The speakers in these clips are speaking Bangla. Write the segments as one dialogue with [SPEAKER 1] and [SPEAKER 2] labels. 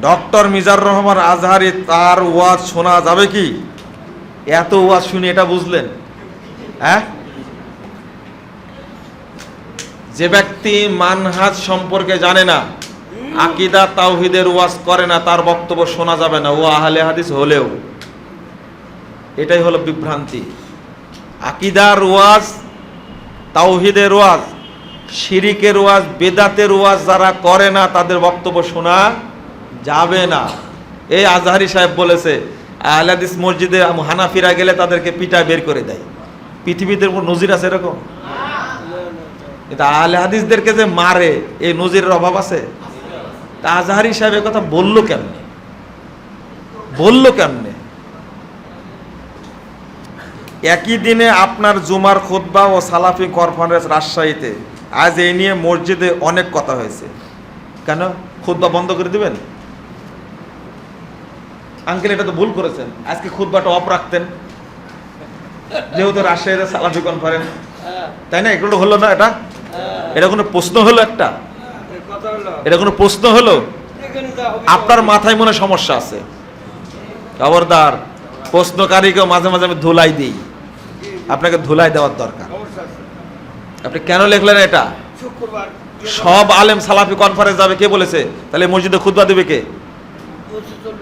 [SPEAKER 1] ডক্টর মিজানুর রহমান আজহারি, তার ওয়াজ শোনা যাবে কি? এত ওয়াজ শুনে এটা বুঝলেন? হ্যাঁ, যে ব্যক্তি মানহাজ সম্পর্কে জানে না, আকীদা তাওহীদের ওয়াজ করে না, তার বক্তব্য শোনা যাবে না, ও আহলে হাদিস হলেও। এটাই হলো বিভ্রান্তি। আকীদার ওয়াজ, তাওহীদের ওয়াজ, শিরিকের ওয়াজ, বেদাতের ওয়াজ যারা করে না, তাদের বক্তব্য শোনা যাবে না। এই আজহারি সাহেব বলেছে আহলে হাদিস মসজিদে হানাফিরা গেলে তাদেরকে পিটা বের করে দেয়। পৃথিবীতে নজির আছে এরকম? কিন্তু আহলে হাদিসদেরকে যে মারে, এই নজিরের অভাব আছে? তা আজহারি সাহেব এ কথা বললো কেমনে? একই দিনে আপনার জুমার খুতবা ও সালাফি কনফারেন্স রাজশাহীতে, আজ এই নিয়ে মসজিদে অনেক কথা হয়েছে। কেন খুতবা বন্ধ করে দিবেন? আঙ্কেল এটা তো ভুল করেছেন, আজকে খুতবাটা অফ রাখতেন, যেহেতু রাজশাহীতে সালাফি কনফারেন্স, তাই না? এগুলো হলো না? এটা কোনো প্রশ্ন হলো? এটা কোনো প্রশ্ন হলো? আপনার মাথায় মনে সমস্যা আছে। খবরদার, প্রশ্নকারীকেও মাঝে মাঝে আমি ধুলাই দিই, আপনাকে ধুলাই দেওয়ার দরকার। আপনি কেন লিখলেন এটা? সব আলেম সালাফি কনফারেন্স যাবে, কে বলেছে? তাহলে মসজিদে খুতবা দেবে কে?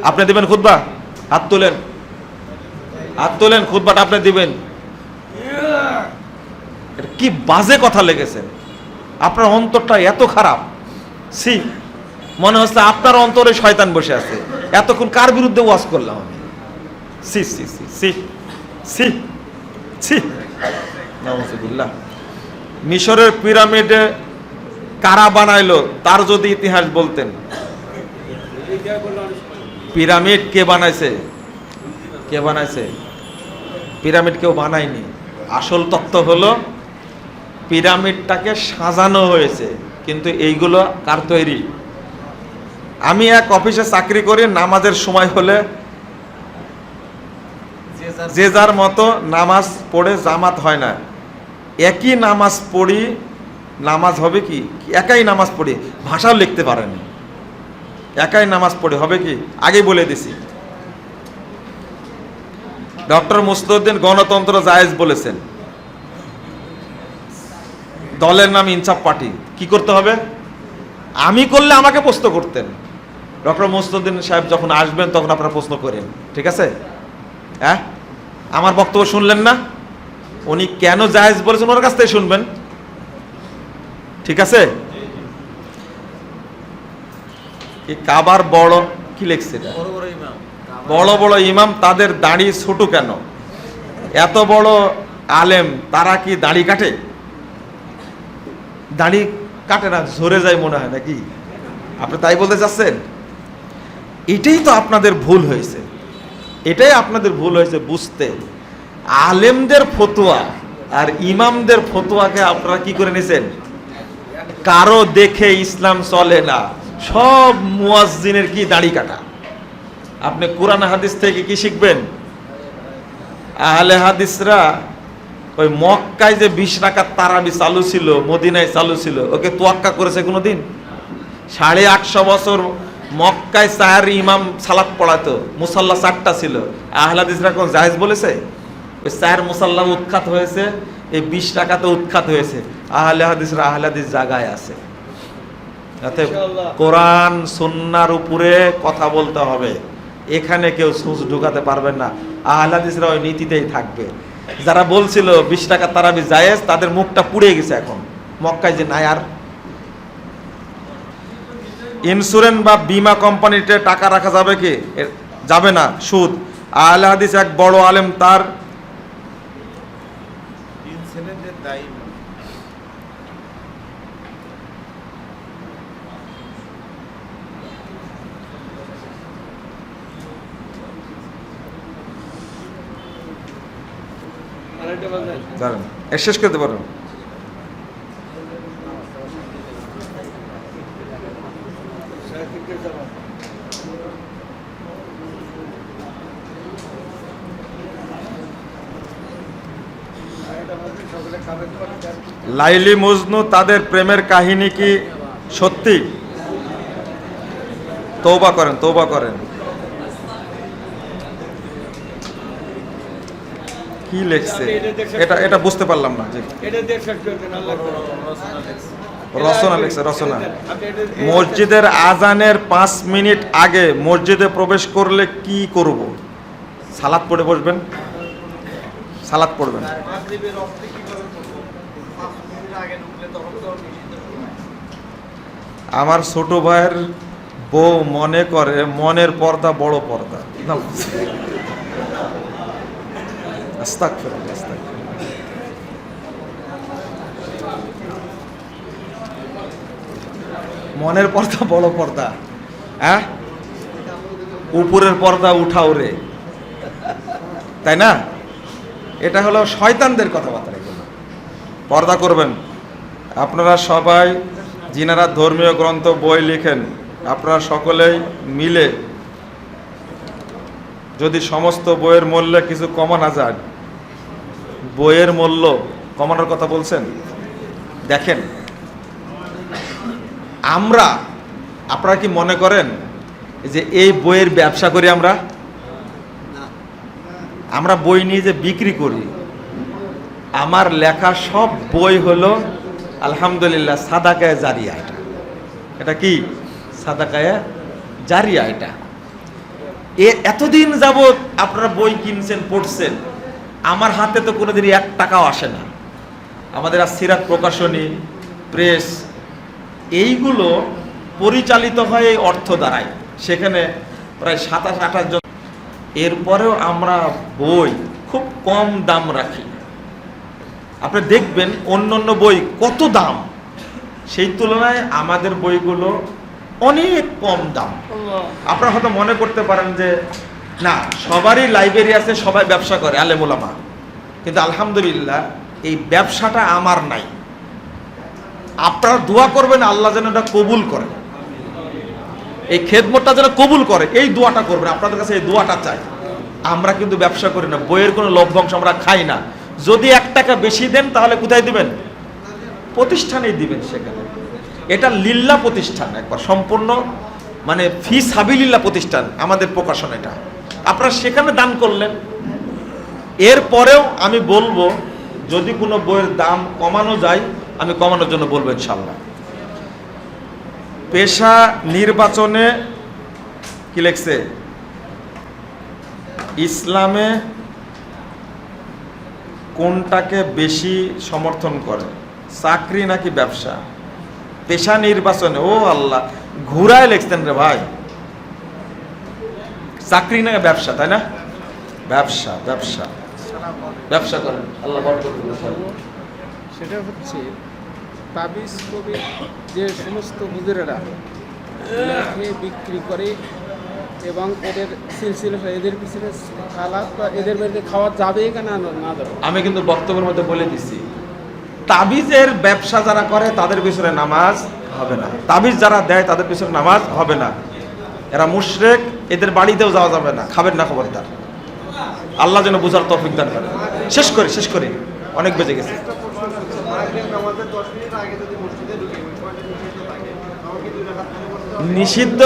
[SPEAKER 1] আপনি দিবেন খুতবা? হাত তোলেন, খুতবাটা আপনি দিবেন। এটা কি বাজে কথা লেগেছে! আপনার অন্তরটা এত খারাপ, সি, মনে হচ্ছে আপনার অন্তরে শয়তান বসে আছে। এতক্ষণ কার বিরুদ্ধে ওয়াজ করলাম আমি? সি সি সি সি সি সি। নাউযুবিল্লাহ। মিশরের পিরামিডে কারা বানাইলো তার যদি ইতিহাস বলতেন। পিরামিড কে বানাইছে? পিরামিড কেউ বানায়নি। আসল তত্ত্ব হলো পিরামিডটাকে সাজানো হয়েছে, কিন্তু এইগুলো কার তৈরি? আমি এক অফিসে চাকরি করি, নামাজের সময় হলে যে যার মতো নামাজ পড়ে, জামাত হয় না। একই নামাজ পড়ি, নামাজ হবে কি? একাই নামাজ পড়ি, ভাষাও লিখতে পারেনি, একাই নামাজ পড়ে হবে কি? আগেই বলে দিছি। ডক্টর মুসলিউদ্দিন গণতন্ত্র জায়েজ বলেছেন। দলের নাম ইনসাফ পার্টি। কি করতে হবে? আমি করলে আমাকে প্রশ্ন করতেন। ডক্টর মুসলিউদ্দিন সাহেব যখন আসবেন তখন আপনারা প্রশ্ন করেন, ঠিক আছে? হ্যাঁ, আমার বক্তব্য শুনলেন না? উনি কেন জায়েজ বলেছেন ওর কাছ থেকে শুনবেন, ঠিক আছে? কাবার বড় কি লিখছে? বড় বড় ইমাম, তাদের দাড়ি ছোট কেন? এত বড় আলেম, তারা কি দাড়ি কাটে? দাড়ি কাটে না, ঝরে যায় মনে হয় নাকি? আপনি তাই বলতে চাচ্ছেন? এটাই তো আপনাদের ভুল হয়েছে, বুঝতে। আলেমদের ফতোয়া আর ইমামদের ফতোয়াকে আপনারা কি করে নিছেন? কারো দেখে ইসলাম চলে না। সব মুয়াজ্জিনের কি দাড়ি কাটা? আপনি কোরআন হাদিস থেকে কি শিখবেন? আহলে হাদিসরা ওই মক্কায় যে 20 রাকাত তারাবি চালু ছিল, মদিনায় চালু ছিল, ওকে তোয়াক্কা করেছে কোনোদিন? 850 বছর মক্কায় 4 ইমাম সালাত পড়াতো, মুসাল্লা 4টা ছিল। আহলে হাদিসরা কোন জায়েজ বলেছে? ওই 4 মুসাল্লা উৎখাত হয়েছে, এই 20 রাকাতে উৎখাত হয়েছে। আহলে হাদিস জায়গায় আছে। কোরআন সুন্নাহর উপরে কথা বলতে হবে, এখানে কেউ সুচ ঢুকাতে পারবেন না। আহলে হাদিসরা ওই নীতিতেই থাকবে। যারা বলছিল 20 টাকা তারাবি জায়েজ, তাদের মুখটা পুড়ে গেছে এখন, মক্কায় যে নাই আর। ইন্স্যুরেন্স বা বীমা কোম্পানিতে টাকা রাখা যাবে কি? যাবে না, সুদ। আহলে হাদিস এক বড় আলেম, তার শেষ করতে পারো। লাইলি মজনু, তাদের প্রেমের কাহিনী কি সত্যি? তওবা করেন, তওবা করেন। কি লেখছে এটা? এটা বুঝতে পারলাম না। যে রচনা লেখছে, রচনা। মসজিদের আজানের 5 মিনিট আগে মসজিদে প্রবেশ করলে কি করব? সালাত পড়ে বসবেন, সালাত পড়বেন। আমার ছোট ভাইয়ের বউ মনে করে মনের পর্দা বড় পর্দা। আস্তাগফিরুল্লাহ, আস্তাগফিরুল্লাহ। মনের পর্দা বড় পর্দা, হ্যাঁ? উপরের পর্দা উঠাও রে, তাই না? এটা হলো শয়তানদের কথাবার্তা। এগুলো পর্দা করবেন। আপনারা সবাই যিনারা ধর্মীয় গ্রন্থ বই লিখেন, আপনারা সকলেই মিলে যদি সমস্ত বইয়ের মূল্যে কিছু কমানো যায়, বইয়ের মূল্য কমানোর কথা বলছেন। দেখেন, আপনারা কি মনে করেন যে এই বইয়ের ব্যবসা করি? আমরা বই নিয়ে যে বিক্রি করি। আমার লেখা সব বই হলো আলহামদুলিল্লাহ সাদাকায়ে জারিয়া। এটা কি সাদাকায়ে জারিয়া? এটা এতদিন যাবৎ আপনারা বই কিনছেন, পড়ছেন, আমার হাতে তো কোনোদিন 1 টাকাও আসে না। আমাদের সিরাত প্রকাশনী, প্রেস, এইগুলো পরিচালিত হয় এই অর্থ দ্বারাই। সেখানে প্রায় 27-28 জন। এরপরেও আমরা বই খুব কম দাম রাখি। আপনি দেখবেন অন্য বই কত দাম, সেই তুলনায় আমাদের বইগুলো অনেক কম দাম। আপনারা হয়তো মনে করতে পারেন যে না, সবারই লাইব্রেরি আছে, সবাই ব্যবসা করে, আলেম ওলামা, কিন্তু আলহামদুলিল্লাহ এই ব্যবসাটা আমার নাই। আপনারা দোয়া করবেন আল্লাহ যেন এটা কবুল করে, এই খেদমতটা যেন কবুল করে, এই দোয়াটা করবেন। আপনাদের কাছে এই দোয়াটা চাই। আমরা কিন্তু ব্যবসা করি না, বইয়ের কোনো লভ্যাংশ আমরা খাই না। যদি 1 টাকা বেশি দেন তাহলে কোথায় দিবেন? প্রতিষ্ঠানেই দিবেন। সেখানে এটা লিল্লাহ প্রতিষ্ঠান, একবার সম্পূর্ণ মানে ফি সাবিলিল্লাহ প্রতিষ্ঠান আমাদের প্রকাশন। এটা আপনারা সেখানে দান করলেন। এরপরেও আমি বলবো যদি কোনো বইয়ের দাম কমানো যায়, আমি কমানোর জন্য বলবো ইনশাআল্লাহ। পেশা নির্বাচনে কি লেখছে? ইসলামে কোনটাকে বেশি সমর্থন করে, চাকরি নাকি ব্যবসা? পেশা নির্বাচনে, ও আল্লাহ, ঘুরায় লিখতেন রে ভাই। চাকরি না ব্যবসা, তাই না? ব্যবসা, ব্যবসা, ব্যবসা করেন, আল্লাহ বরকত দিন।
[SPEAKER 2] সেটা হচ্ছে তাবিজ কবি যে সমস্ত হুজুরেরা লেখে বিক্রি করে এবং এদের সিলসিলা, এদের পিছনে খালাত বা এদের মধ্যে খাওয়া যাবে না না যাবে?
[SPEAKER 1] আমি কিন্তু বক্তব্যের মধ্যে বলে দিচ্ছি, তাবিজের ব্যবসা যারা করে তাদের পিছনে নামাজ হবে না, তাবিজ যারা দেয় তাদের পিছনে নামাজ হবে না। এরা মুশরিক, এদের বাড়িতেও যাওয়া যাবে না, খাবেন না, খবরদার। আল্লাহ যেন বুঝার তৌফিক দান করে। শেষ করি, অনেক বেজে গেছে। নিষিদ্ধ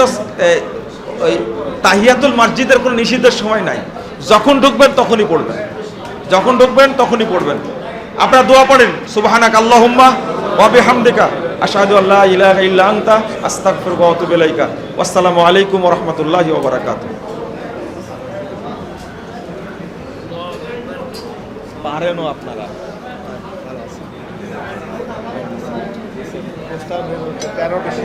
[SPEAKER 1] ওই তাহিয়াতুল মসজিদের কোনো নিষিদ্ধের সময় নাই। যখন ঢুকবেন তখনই পড়বেন, যখন ঢুকবেন তখনই পড়বেন। আপনারা দোয়া পড়েন, সুবহানাক আল্লাহুম্মা ওয়া বিহামদিকা আশহাদু আল্লা ইলাহা ইল্লা আনতা আস্তাগফিরুকা ওয়া আতুবু ইলাইকা। আসসালামু আলাইকুম ওয়া রাহমাতুল্লাহি ওয়া বারাকাতুহু। পারেনও আপনারা। ভালো আছে।